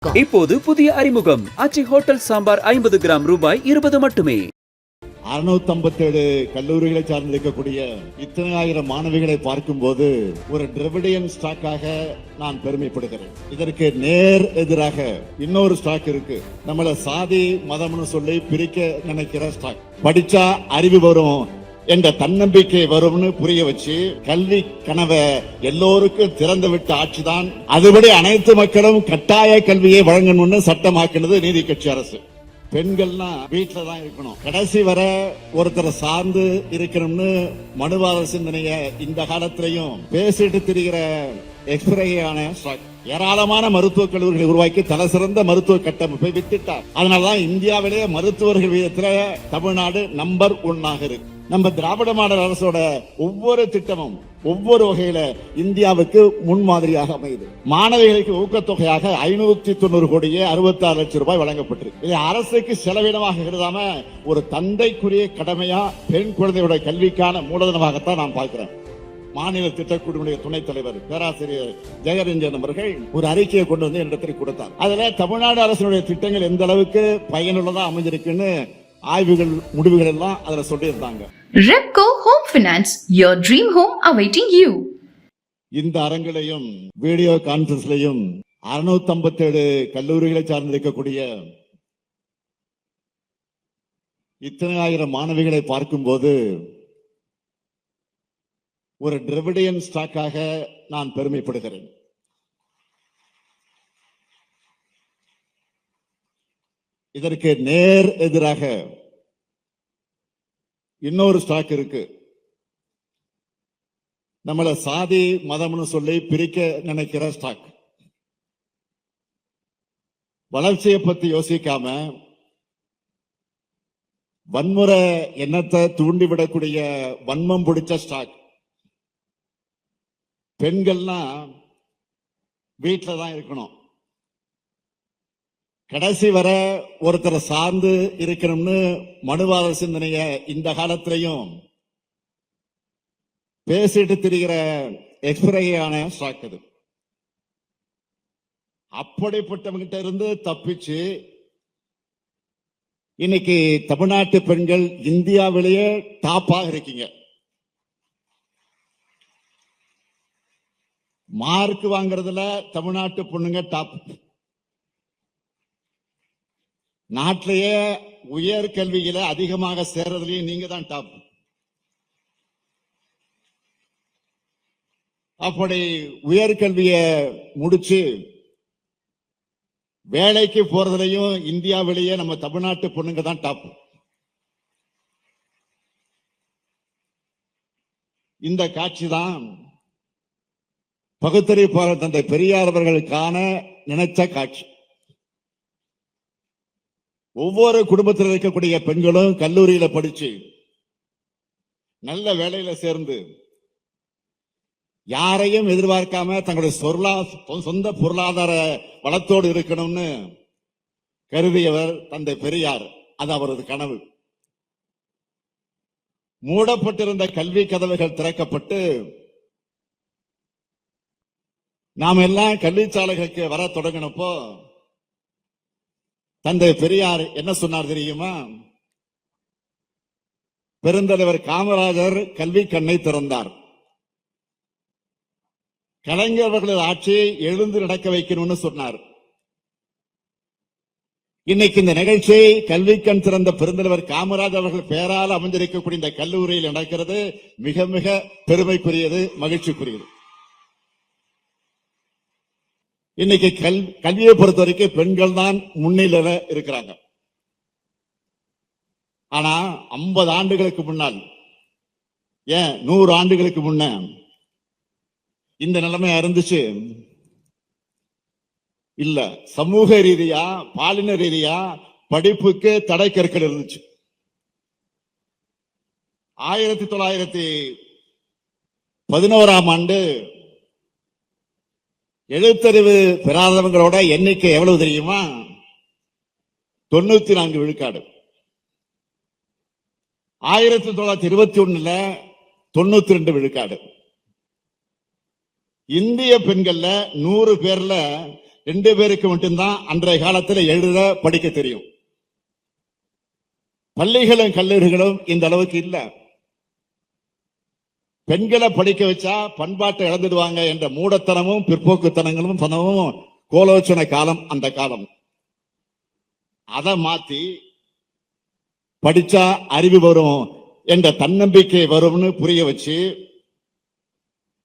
இப்போது புதிய அறிமுகம் ஆச்சி ஹோட்டல் சாம்பார் 50 கிராம் ரூபாய் 20 மட்டுமே. 657 கல்லூரிகளை சார்ந்திருக்கக்கூடிய இத்தனை ஆயிரம் மாணவிகளை பார்க்கும் போது ஒரு டிராவிடியன் ஸ்டாக்காக நான் பெருமைப்படுகிறேன். இதற்கு நேர் எதிராக இன்னொரு ஸ்டாக் இருக்கு. நம்மள சாதி மதம்னு சொல்லி பிரிக்க நினைக்கிற ஸ்டாக். படிச்சா அறிவு வரும் என்ற தன்னம்பிக்கை வரும்னு புரிய வச்சு கல்வி கனவை எல்லோருக்கும் திறந்து விட்ட ஆட்சிதான். அதுபடி அனைத்து மக்களும் கட்டாய கல்வியை வழங்கணும்னு சட்டமாக்கினது நீதி கட்சி அரசு. பெண்கள்னா வீட்டுல தான் இருக்கணும், கடைசி வரை ஒருத்தரை சார்ந்து இருக்கணும்னு மனுவாத சிந்தனைய இந்த காலத்திலையும் பேசிட்டு திரிகிற எக்ஸ்பிரையான ஏராளமான மருத்துவக் கல்லூரிகளை உருவாக்கி தலை சிறந்த மருத்துவ கட்டமைப்பை வித்திட்டார். அதனாலதான் இந்தியாவிலேயே மருத்துவர்கள் வீதத்துல தமிழ்நாடு நம்பர் 1 இருக்கு. நம்ம திராவிட மாடல் அரசோட ஒவ்வொரு திட்டமும் ஒவ்வொரு வகையில இந்தியாவுக்கு முன்மாதிரியாக அமையுது. மாணவிகளுக்கு ஊக்கத்தொகையாக 590 கோடியே 66 லட்சம் ரூபாய் வழங்கப்பட்டிருக்கு. இது அரசுக்கு செலவினமாக கருதாம ஒரு தந்தைக்குரிய கடமையா பெண் குழந்தையோட கல்விக்கான மூலதனமாகத்தான் நான் பார்க்கிறேன். மாநில திட்டக்குழுவுடைய துணைத் தலைவர் பேராசிரியர் ஜெயரஞ்சன் அவர்கள் ஒரு அறிக்கையை கொண்டு வந்து என்னிடத்தில் கொடுத்தார். அதுல தமிழ்நாடு அரசினுடைய திட்டங்கள் எந்த அளவுக்கு பயனுள்ளதா அமைஞ்சிருக்குன்னு ஆய்வுகள் முடிவுகள் எல்லாம் அதுல சொல்லியிருந்தாங்க. Repco Home Finance, your dream home awaiting you. இந்த அரங்கிலையும் வீடியோ கான்பரன்ஸ்லையும் 657 கல்லூரிகளை சார்ந்திருக்கக்கூடிய இத்தனை ஆயிரம் மாணவிகளை பார்க்கும் போது ஒரு டிராவிடியன் ஸ்டாக்காக நான் பெருமைப்படுகிறேன். இதற்கு நேர் எதிராக இன்னொரு ஸ்டாக் இருக்கு. நம்மள சாதி மதம்னு சொல்லி பிரிக்க நினைக்கிற ஸ்டாக். வளர்ச்சியை பத்தி யோசிக்காம வன்முறை எண்ணத்தை தூண்டிவிடக்கூடிய வன்மம் பிடிச்ச ஸ்டாக். பெண்கள்னா வீட்டுல தான் இருக்கணும், கடைசி வரை ஒருத்தரை சார்ந்து இருக்கணும்னு மனுவாத சிந்தனைய இந்த காலத்திலையும் பேசிட்டு திரிகிற எக்ஸ்பிரையான ஸ்டாக் அது. அப்படிப்பட்டவங்கிட்ட இருந்து தப்பிச்சு இன்னைக்கு தமிழ்நாட்டு பெண்கள் இந்தியாவிலேயே டாப்பாக இருக்கீங்க. மார்க் வாங்குறதுல தமிழ்நாட்டு பொண்ணுங்க டாப். நாட்டிலேயே உயர் கல்வியில அதிகமாக சேர்றதுலயும் நீங்க தான் டாப். அப்படி உயர்கல்விய முடிச்சு வேலைக்கு போறதுலயும் இந்தியாவிலேயே நம்ம தமிழ்நாட்டு பொண்ணுங்க தான் டாப். இந்த காட்சி தான் பகுத்தறிவு தந்தை பெரியார் அவர்களுக்கான நினைச்ச காட்சி. ஒவ்வொரு குடும்பத்தில் இருக்கக்கூடிய பெண்களும் கல்லூரியில படிச்சு நல்ல வேலையில சேர்ந்து யாரையும் எதிர்பார்க்காம தங்களுடைய சொந்த பொருளாதார வளத்தோடு இருக்கணும்னு கருதியவர் தந்தை பெரியார். அது அவரது கனவு. மூடப்பட்டிருந்த கல்வி கதவுகள் திறக்கப்பட்டு நாம் எல்லாம் கல்விச்சாலைகளுக்கு வர தொடங்கினப்போ தந்தை பெரியார் என்ன சொன்னார் தெரியுமா? பெருந்தலைவர் காமராஜர் கல்வி கண்ணை திறந்தார். கலைஞர் அவர்களது ஆட்சியை எழுந்து நடக்க வைக்கணும்னு சொன்னார். இன்னைக்கு இந்த நிகழ்ச்சியை கல்வி கண் திறந்த பெருந்தலைவர் காமராஜர் அவர்கள் பெயரால் அமைந்திருக்கக்கூடிய இந்த கல்லூரியில் நடக்கிறது மிக மிக பெருமைக்குரியது, மகிழ்ச்சிக்குரியது. இன்னைக்கு கல்வியை பொறுத்த வரைக்கும் பெண்கள் தான் முன்னிலையில இருக்கிறாங்க. ஆனா 50 ஆண்டுகளுக்கு முன்னால், ஏன் 100 ஆண்டுகளுக்கு முன்ன இந்த நிலைமை இருந்துச்சு இல்ல. சமூக ரீதியா பாலின ரீதியா படிப்புக்கு தடை கற்கள் இருந்துச்சு. 1911ஆம் ஆண்டு எழுத்தறிவு பெறாதவங்களோட எண்ணிக்கை எவ்வளவு தெரியுமா? 94 விழுக்காடு. 1921 92 விழுக்காடு. இந்திய பெண்கள்ல 100 பேர்ல 2 பேருக்கு மட்டும்தான் அன்றைய காலத்தில் எழுத படிக்க தெரியும். பள்ளிகளும் கல்லூரிகளும் இந்த அளவுக்கு இல்ல. பெண்களை படிக்க வச்சா பண்பாட்டை இழந்துடுவாங்க என்ற மூடத்தனமும் பிற்போக்குத்தனங்களும் பணமும் கோலோச்சன காலம் அந்த காலம். அதை மாத்தி படிச்சா அறிவு வரும் என்ற தன்னம்பிக்கை வரும்னு புரிய வச்சு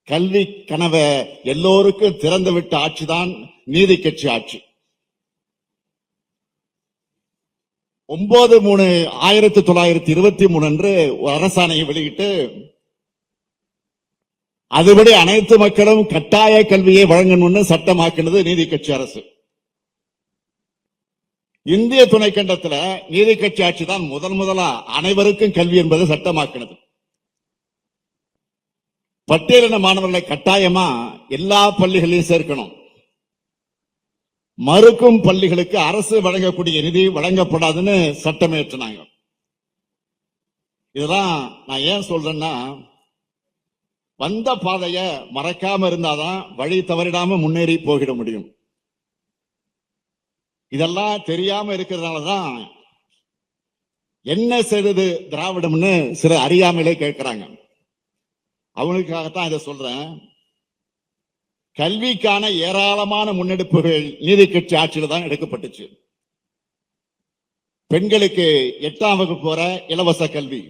கல்வி கனவை எல்லோருக்கும் திறந்து விட்ட ஆட்சிதான் நீதி கட்சி ஆட்சி. 9/3/1923 அன்று ஒரு அரசாணையை வெளியிட்டு அதுபடி அனைத்து மக்களும் கட்டாய கல்வியை வழங்கணும்னு சட்டமாக்கினது நீதி கட்சி அரசு. இந்திய துணைக்கண்டத்துல நீதி கட்சி ஆட்சி தான் முதலா அனைவருக்கும் கல்வி என்பதை சட்டமாக்கினது. பட்டியலின மாணவர்களை கட்டாயமா எல்லா பள்ளிகளையும் சேர்க்கணும். மறுக்கும் பள்ளிகளுக்கு அரசு வழங்கக்கூடிய நிதி வழங்கப்படாதுன்னு சட்டம் இயற்றினாங்க. இதெல்லாம் நான் ஏன் சொல்றேன்னா, வந்த பாதைய மறக்காம இருந்தாதான் வழி தவறிடாம முன்னேறி போகிட முடியும். இதெல்லாம் தெரியாம இருக்கிறதுனாலதான் என்ன செய்தது திராவிடம்னு சில அறியாமலே கேட்கிறாங்க. அவங்களுக்காகத்தான் இதை சொல்றேன். கல்விக்கான ஏராளமான முன்னெடுப்புகள் நீதி கட்சி ஆட்சியில் தான் எடுக்கப்பட்டுச்சு. பெண்களுக்கு 8ஆம் வகுப்பு வரை இலவச கல்வி,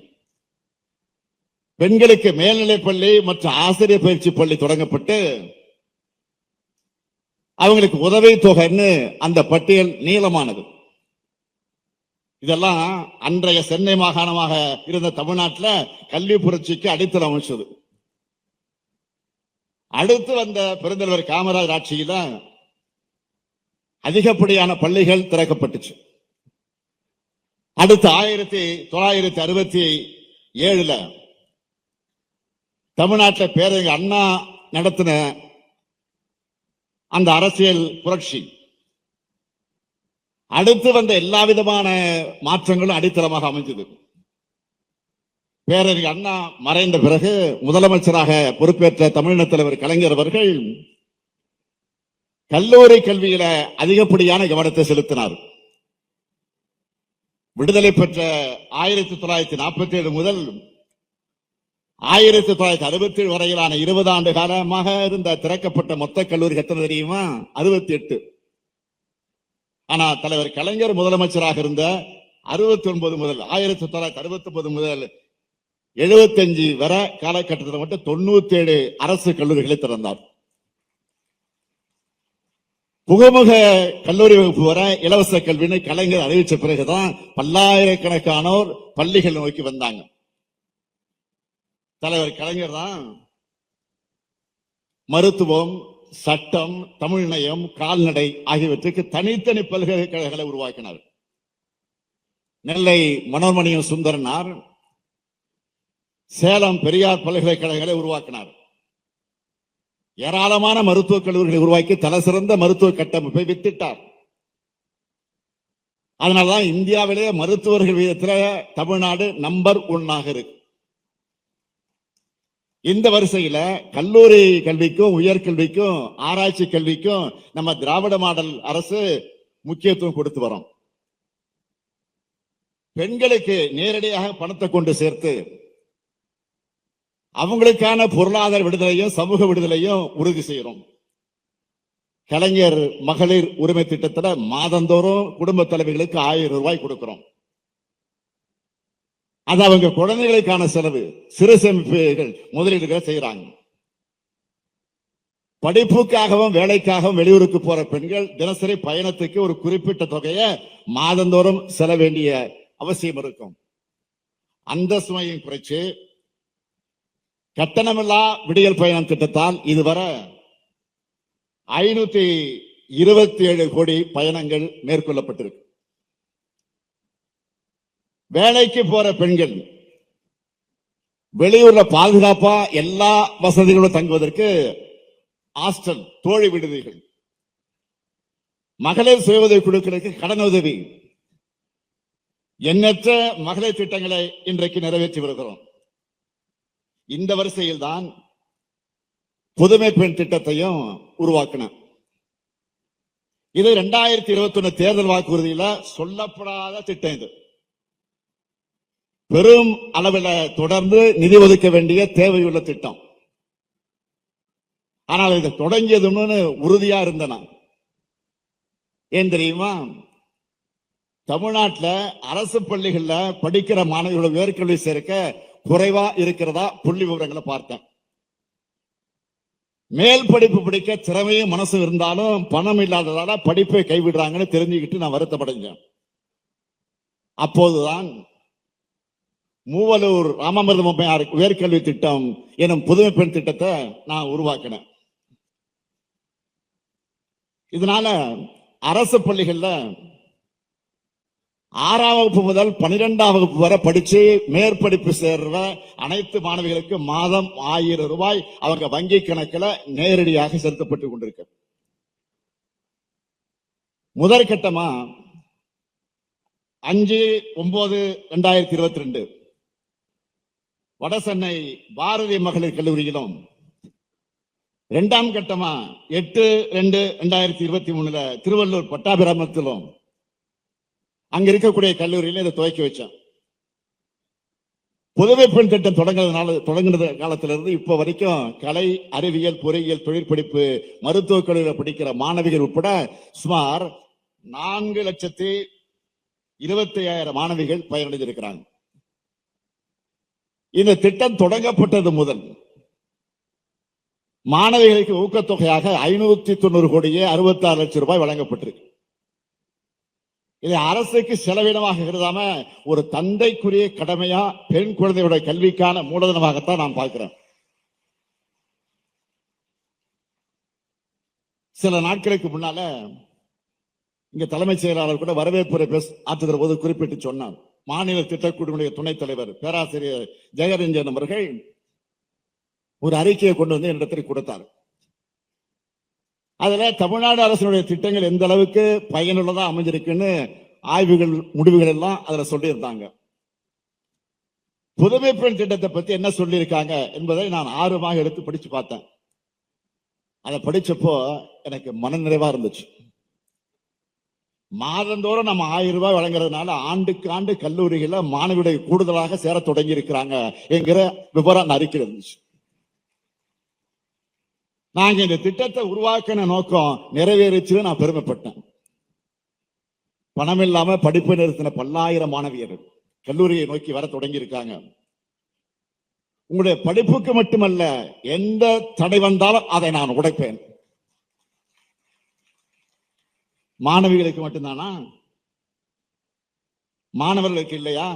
பெண்களுக்கு மேல்நிலை பள்ளி மற்றும் ஆசிரியர் பயிற்சி பள்ளி தொடங்கப்பட்டு அவங்களுக்கு உதவி தொகைன்னு அந்த பட்டியல் நீளமானது. இதெல்லாம் அன்றைய சென்னை மாகாணமாக இருந்த தமிழ்நாட்டில் கல்வி புரட்சிக்கு அடித்தளம் அமைச்சது. அடுத்து வந்த பெருந்தலைவர் காமராஜர் ஆட்சியில அதிகப்படியான பள்ளிகள் திறக்கப்பட்டுச்சு. அடுத்து 1967 தமிழ்நாட்டில் பேரறிஞர் அண்ணா நடத்தின அந்த அரசியல் புரட்சி, அடுத்து வந்த எல்லா விதமான மாற்றங்களும் அடித்தளமாக அமைந்தது. பேரறிஞர் அண்ணா மறைந்த பிறகு முதலமைச்சராக பொறுப்பேற்ற தமிழின தலைவர் கலைஞர் அவர்கள் கல்லூரி கல்வியில அதிகப்படியான கவனத்தை செலுத்தினார். விடுதலை பெற்ற 1947 முதல் 1967 வரையிலான 20 ஆண்டு காலமாக இருந்த திறக்கப்பட்ட மொத்த கல்லூரி எத்தனை தெரியுமா? 68. ஆனா தலைவர் கலைஞர் முதலமைச்சராக இருந்த 69 முதல் 1969 முதல் 75 வரை காலகட்டத்தில் மட்டும் 97 அரசு கல்லூரிகளை திறந்தார். புகுமுக கல்லூரி வகுப்பு வர இலவச கல்வின்னு கலைஞர் அறிவிச்ச பிறகுதான் பல்லாயிரக்கணக்கானோர் பள்ளிகள் நோக்கி வந்தாங்க. தலைவர் கலைஞர் தான் மருத்துவம், சட்டம், தமிழ்நயம், கால்நடை ஆகியவற்றுக்கு தனித்தனி பல்கலைக்கழகங்களை உருவாக்கினார். நெல்லை மனோன்மணியம் சுந்தரனார் சேலம் பெரியார் பல்கலைக்கழகங்களை உருவாக்கினார். ஏராளமான மருத்துவக் கல்லூரிகளை உருவாக்கி தலைசிறந்த மருத்துவ கட்டமைப்பை வித்திட்டார். அதனால்தான் இந்தியாவிலே மருத்துவர்கள் வீதத்தில் தமிழ்நாடு நம்பர் 1 இருக்கு. இந்த வரிசையில கல்லூரி கல்விக்கும் உயர்கல்விக்கும் ஆராய்ச்சி கல்விக்கும் நம்ம திராவிட மாடல் அரசு முக்கியத்துவம் கொடுத்து வரோம். பெண்களுக்கு நேரடியாக பணத்தை கொண்டு சேர்த்து அவங்களுக்கான பொருளாதார விடுதலையும் சமூக விடுதலையும் உறுதி செய்யறோம். கலைஞர் மகளிர் உரிமை திட்டத்துல மாதந்தோறும் குடும்ப தலைவிகளுக்கு 1000 ரூபாய் கொடுக்கிறோம். அது அவங்க குழந்தைகளுக்கான செலவு, சிறு சேமிப்புகள், முதலீடுகள் செய்யறாங்க. படிப்புக்காகவும் வேலைக்காகவும் வெளியூருக்கு போற பெண்கள் தினசரி பயணத்துக்கு ஒரு குறிப்பிட்ட தொகையை மாதந்தோறும் செல்ல வேண்டிய அவசியம் இருக்கும். அந்த சுமையும் குறைச்சு கட்டணமில்லா விடியல் பயணம் திட்டத்தால் இதுவரை 527 கோடி பயணங்கள் மேற்கொள்ளப்பட்டிருக்கு. வேலைக்கு போற பெண்கள் வெளியூர்ல பாதுகாப்பா எல்லா வசதிகளும் தங்குவதற்கு ஹாஸ்டல், தோழி விடுதிகள், மகளிர் சுய உதவி குழுக்களுக்கு கடனுதவி, எண்ணற்ற மகளிர் திட்டங்களை இன்றைக்கு நிறைவேற்றி வருகிறோம். இந்த வரிசையில் தான் புதுமை பெண் திட்டத்தையும் உருவாக்கின. இது 2021 தேர்தல் வாக்குறுதியில சொல்லப்படாத திட்டம். இது பெரும் அளவில் தொடர்ந்து நிதி ஒதுக்க வேண்டிய தேவையுள்ள திட்டம். ஆனால் இது தொடங்கியதுன்னு உறுதியா இருந்தன. ஏன் தெரியுமா? தமிழ்நாட்டில் அரசு பள்ளிகள்ல படிக்கிற மாணவர்கள் உயர்கல்வி சேர்க்க குறைவா இருக்கிறதா புள்ளி விவரங்களை பார்த்தேன். மேல் படிப்பு படிக்க திறமையும் மனசும் இருந்தாலும் பணம் இல்லாததால படிப்பை கைவிடுறாங்கன்னு தெரிஞ்சுக்கிட்டு நான் வருத்தப்படைஞ்சேன். அப்போதுதான் மூவலூர் ராமாமிர்தம் அம்மையார் உயர்கல்வி திட்டம் எனும் புதுமை பெண் திட்டத்தை நான் உருவாக்கினேன். இதனால அரசு பள்ளிகள்ல 6ஆம் வகுப்பு முதல் 12ஆம் வகுப்பு வரை படிச்சு மேற்படிப்பு சேர்ற அனைத்து மாணவிகளுக்கு மாதம் 1000 ரூபாய் அவங்க வங்கி கணக்கில் நேரடியாக செலுத்தப்பட்டு கொண்டிருக்கு. முதற்கட்டமா 5/9/2022 வடசென்னை பாரதிய மகளிர் கல்லூரியிலும், 2ஆம் கட்டமா 8/2/2023 திருவள்ளூர் பட்டாபிராமத்திலும் அங்க இருக்கக்கூடிய கல்லூரியில இதை துவக்கி வச்சேன். புதுமை பெண் திட்டம் தொடங்குறது காலத்திலிருந்து இப்ப வரைக்கும் கலை, அறிவியல், பொறியியல், தொழிற்படிப்பு, மருத்துவக் கல்லூரியில் படிக்கிற மாணவிகள் உட்பட சுமார் 4,25,000 மாணவிகள் பயனடைந்திருக்கிறாங்க. இந்த திட்டம் தொடங்கப்பட்டது முதல் மாணவிகளுக்கு ஊக்கத்தொகையாக 590 கோடியே 66 லட்சம் ரூபாய் வழங்கப்பட்டிருக்கு. இதை அரசுக்கு செலவினமாக கருதாம ஒரு தந்தைக்குரிய கடமையா பெண் குழந்தையுடைய கல்விக்கான மூலதனமாகத்தான் நான் பார்க்கிறேன். சில நாட்களுக்கு முன்னால இங்க தலைமைச் செயலாளர் கூட வரவேற்புரை ஆற்றுகிற போது குறிப்பிட்டு சொன்னார். மாநில திட்டக்குழுவுடைய துணைத் தலைவர் பேராசிரியர் ஜெயரஞ்சன் அவர்கள் ஒரு அறிக்கையை கொண்டு வந்து என்னிடத்தில் கொடுத்தார். அதுல தமிழ்நாடு அரசினுடைய திட்டங்கள் எந்த அளவுக்கு பயனுள்ளதா அமைஞ்சிருக்குன்னு ஆய்வுகள் முடிவுகள் எல்லாம் அதுல சொல்லியிருந்தாங்க. புதுமை பெண் திட்டத்தை பத்தி என்ன சொல்லியிருக்காங்க என்பதை நான் ஆர்வமாக எடுத்து படிச்சு பார்த்தேன். அதை படிச்சப்போ எனக்கு மனநிறைவா இருந்துச்சு. மாதந்தோறும் நம்ம 1000 ரூபாய் வழங்குறதுனால ஆண்டுக்கு ஆண்டு கல்லூரிகள்ல மாணவியுடைய கூடுதலாக சேர தொடங்கி இருக்கிறாங்க என்கிற விவரம் அறிக்கை இருந்துச்சு. நாங்க இந்த திட்டத்தை உருவாக்கின நோக்கம் நிறைவேறிச்சு நான் பெருமைப்பட்டேன். பணம் இல்லாம படிப்பை நிறுத்தின பல்லாயிரம் மாணவியர்கள் கல்லூரியை நோக்கி வர தொடங்கி இருக்காங்க. உங்களுடைய படிப்புக்கு மட்டுமல்ல, எந்த தடை வந்தாலும் அதை நான் உடைப்பேன். மாணவிகளுக்கு மட்டும்தானா, மாணவர்களுக்கு இல்லையா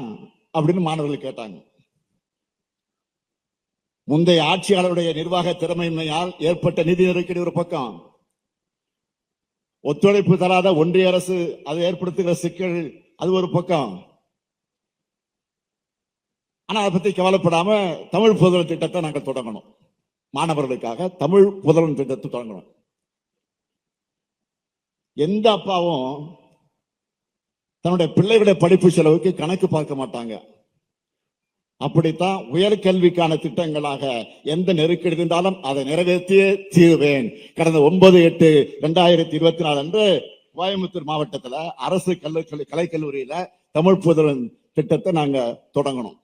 அப்படின்னு மாணவர்கள் கேட்டாங்க. முந்தைய ஆட்சியாளருடைய நிர்வாக திறமையின்மையால் ஏற்பட்ட நிதி நெருக்கடி ஒரு பக்கம், ஒத்துழைப்பு தராத ஒன்றிய அரசு அது ஏற்படுத்துகிற சிக்கல் அது ஒரு பக்கம். ஆனா அதை பத்தி கவலைப்படாம தமிழ் புதல்வன் திட்டத்தை நாங்கள் தொடங்கணும். மாணவர்களுக்காக தமிழ் புதல்வன் திட்டத்தை தொடங்கணும். எந்த அப்பாவும் தன்னுடைய பிள்ளைகளுடைய படிப்பு செலவுக்கு கணக்கு பார்க்க மாட்டாங்க. அப்படித்தான் உயர்கல்விக்கான திட்டங்களாக எந்த நெருக்கடி இருந்தாலும் அதை நிறைவேற்றியே தீருவேன். கடந்த 9/8/2024 அன்று கோயம்புத்தூர் மாவட்டத்தில் அரசு கலைக்கல்லூரியில தமிழ் புதல்வன் திட்டத்தை நாங்க தொடங்கணும்.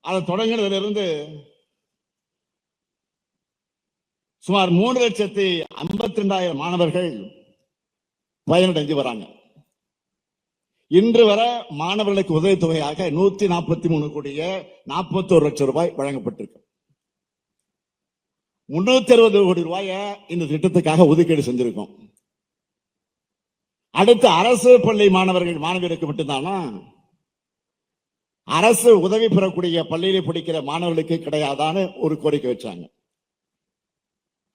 அதை தொடங்கினதுல இருந்து சுமார் 3,52,000 மாணவர்கள் பயனடைஞ்சு வராங்க. இன்று வர மாணவர்களுக்கு உதவித்தொகையாக 143 கோடியே 41 லட்சம் ரூபாய் வழங்கப்பட்டிருக்கு. 360 கோடி ரூபாய இந்த திட்டத்துக்காக ஒதுக்கீடு செஞ்சிருக்கோம். அடுத்து அரசு பள்ளி மாணவியருக்கு மட்டும்தானா, அரசு உதவி பெறக்கூடிய பள்ளியிலே படிக்கிற மாணவர்களுக்கு கிடையாதான்னு ஒரு கோரிக்கை வச்சாங்க.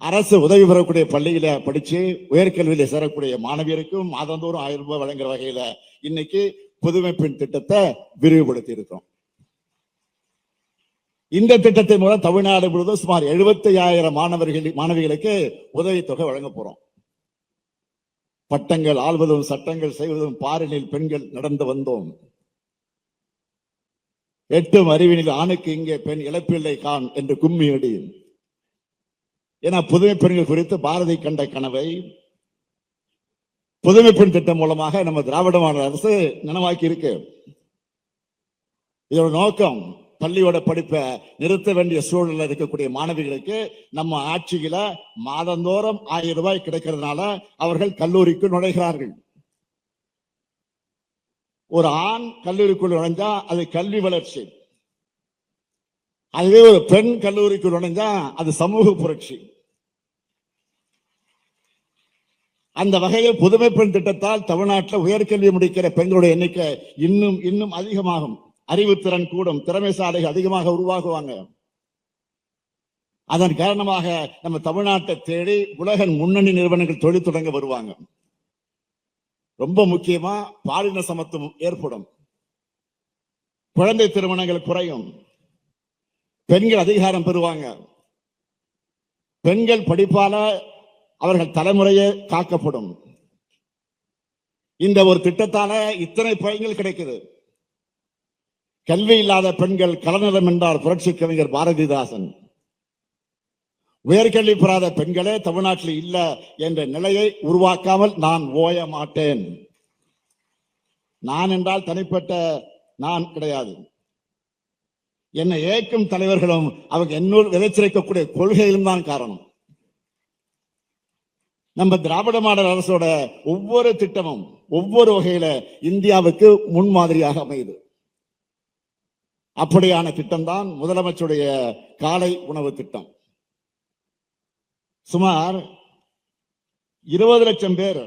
அரசு உதவி பெறக்கூடிய பள்ளியில படிச்சு உயர்கல்வியில சேரக்கூடிய மாணவியருக்கும் மாதந்தோறும் 1000 ரூபாய் வழங்குற வகையில இன்னைக்கு புதுமை பெண் திட்டத்தை விரிவுபடுத்தி இருக்கிறோம். இந்த திட்டத்தின் மூலம் தமிழ்நாடு முழுவதும் சுமார் 75,000 மாணவிகளுக்கு உதவித்தொகை வழங்க போறோம். பட்டங்கள் ஆள்வதும் சட்டங்கள் செய்வதும் பாரினில் பெண்கள் நடந்து வந்தோம். 8 அறிவினில் ஆணுக்கு இங்கே பெண் இழப்பில்லை கான் என்று கும்மியடி ஏன்னா புதுமை பெண்கள் குறித்து பாரதி கண்ட கனவை புதுமை பெண் திட்டம் மூலமாக நம்ம திராவிட மாடல் அரசு நனவாக்கி இருக்கு. இதோட நோக்கம் பள்ளியோட படிப்பை நிறுத்த வேண்டிய சூழலில் இருக்கக்கூடிய மாணவிகளுக்கு நம்ம ஆட்சியில மாதந்தோறும் 1000 ரூபாய் கிடைக்கிறதுனால அவர்கள் கல்லூரிக்கு நுழைகிறார்கள். ஒரு ஆண் கல்லூரிக்குள் நுழைஞ்சா அது கல்வி வளர்ச்சி, அதுவே ஒரு பெண் கல்லூரிக்கு நுழைஞ்சா அது சமூக புரட்சி. அந்த வகையில் புதுமை பெண் திட்டத்தால் தமிழ்நாட்டில் உயர்கல்வி முடிக்கிற பெண்களுடைய எண்ணிக்கை இன்னும் அதிகமாகும். அறிவுத்திறன் கூடும், திறமைசாலைகள் அதிகமாக உருவாகுவாங்க. அதன் காரணமாக நம்ம தமிழ்நாட்டை தேடி உலக முன்னணி நிறுவனங்கள் தொழில் தொடங்க வருவாங்க. ரொம்ப முக்கியமா பாலின சமத்துவம் ஏற்படும், குழந்தை திருமணங்கள் குறையும், பெண்கள் அதிகாரம் பெறுவாங்க, பெண்கள் படிப்பால அவர்கள் தலைமுறையே காக்கப்படும். இந்த ஒரு திட்டத்தால இத்தனை பயன்கள் கிடைக்குது. கல்வி இல்லாத பெண்கள் கலநலம் என்றார் புரட்சி கவிஞர் பாரதிதாசன். உயர்கல்வி பெறாத பெண்களே தமிழ்நாட்டில் இல்ல என்ற நிலையை உருவாக்காமல் நான் ஓய மாட்டேன். நான் என்றால் தனிப்பட்ட நான் கிடையாது. என்னை ஏற்கும் தலைவர்களும் அவங்க என்னோடு விதைச்சிருக்கக்கூடிய கொள்கையிலும் தான் காரணம். நம்ம திராவிட மாடல் அரசோட ஒவ்வொரு திட்டமும் ஒவ்வொரு வகையில இந்தியாவுக்கு முன்மாதிரியாக அமையுது. அப்படியான திட்டம் தான் முதலமைச்சருடைய காலை உணவு திட்டம். சுமார் 20 லட்சம் பேர்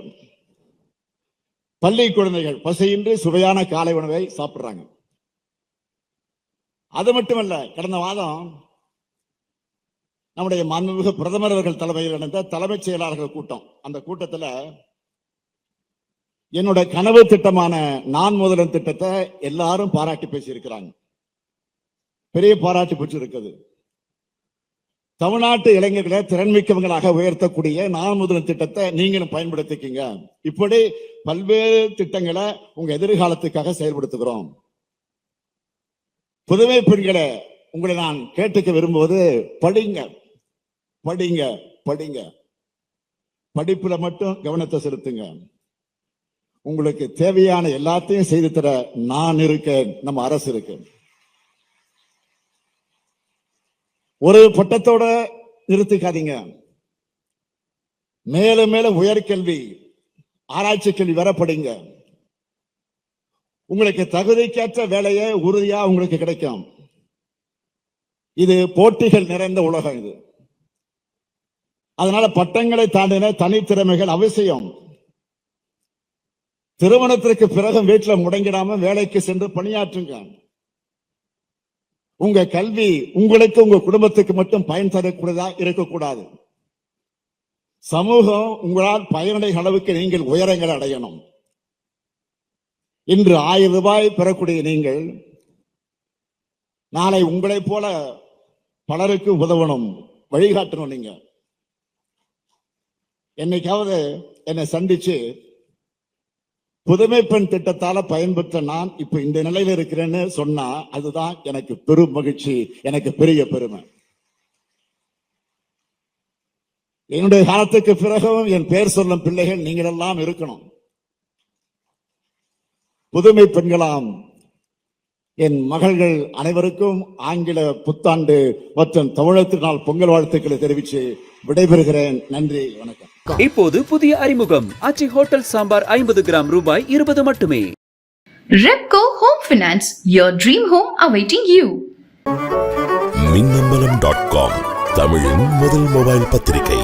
பள்ளி குழந்தைகள் பசியின்றி சுவையான காலை உணவை சாப்பிடுறாங்க. அது மட்டுமல்ல, கடந்த மாதம் நம்முடைய மாண்புமிகு பிரதமர் அவர்கள் தலைமையில் நடந்த தலைமைச் செயலாளர்கள் கூட்டம், அந்த கூட்டத்தில் என்னோட கனவு திட்டமான நான் முதல்வன் திட்டத்தை எல்லாரும் பாராட்டி பேசியிருக்கிறாங்க. பெரிய பாராட்டு பெற்றிருக்கிறது. தமிழ்நாட்டு இளைஞர்களை திறன்மிக்கவங்களாக உயர்த்தக்கூடிய நான் முதல்வன் திட்டத்தை நீங்களும் பயன்படுத்திக்கீங்க. இப்படி பல்வேறு திட்டங்களை உங்க எதிர்காலத்துக்காக செயல்படுத்துகிறோம். புதுமை பெண்களை உங்களை நான் கேட்டுக்க விரும்புவது, படிங்க படிங்க படிங்க, படிப்புல மட்டும் கவனத்தை செலுத்துங்க. உங்களுக்கு தேவையான எல்லாத்தையும் செய்து தர நான் இருக்கேன், நம்ம அரசு இருக்கு. ஒரு பட்டத்தோட நிறுத்திக்காதீங்க. மேலும் மேலும் உயர்கல்வி ஆராய்ச்சி கல்வி வர படிங்க. உங்களுக்கு தகுதிக்கேற்ற வேலையை உறுதியா உங்களுக்கு கிடைக்கும். இது போட்டிகள் நிறைந்த உலகம் இது. அதனால பட்டங்களை தாண்டின தனித்திறமைகள் அவசியம். திருமணத்திற்கு பிறகு வீட்டில் முடங்கிடாம வேலைக்கு சென்று பணியாற்றுங்க. உங்க கல்வி உங்களுக்கு உங்க குடும்பத்துக்கு மட்டும் பயன் தரக்கூடியதா இருக்கக்கூடாது. சமூகம் உங்களால் பயனடைய அளவுக்கு நீங்கள் உயரங்களை அடையணும். இன்று 1000 ரூபாய் பெறக்கூடிய நீங்கள் நாளை உங்களை போல பலருக்கு உதவணும், வழிகாட்டணும். நீங்க என்னைக்காவது என்னை சந்திச்சு புதுமை பெண் திட்டத்தால பயன்பெற்ற நான் இப்ப இந்த நிலையில இருக்கிறேன்னு சொன்னா அதுதான் எனக்கு பெரும் மகிழ்ச்சி, எனக்கு பெரிய பெருமை. என்னுடைய காலத்துக்கு பிறகும் என் பெயர் சொல்லும் பிள்ளைகள் நீங்கள் எல்லாம் இருக்கணும். புதுமை பெண்களாம் என் மகள்கள் அனைவருக்கும் ஆங்கில புத்தாண்டு மற்றும் தமிழர் திருநாள் பொங்கல் வாழ்த்துக்களை தெரிவித்து விடைபெறுகிறேன். நன்றி, வணக்கம். இப்போது புதிய அறிமுகம் ஆச்சி ஹோட்டல் சாம்பார் 50 கிராம் ரூபாய் 20 மட்டுமே. Repco Home Finance, your dream home awaiting you. மின்னம்பலம்.com, தமிழின் முதல் மொபைல் பத்திரிகை.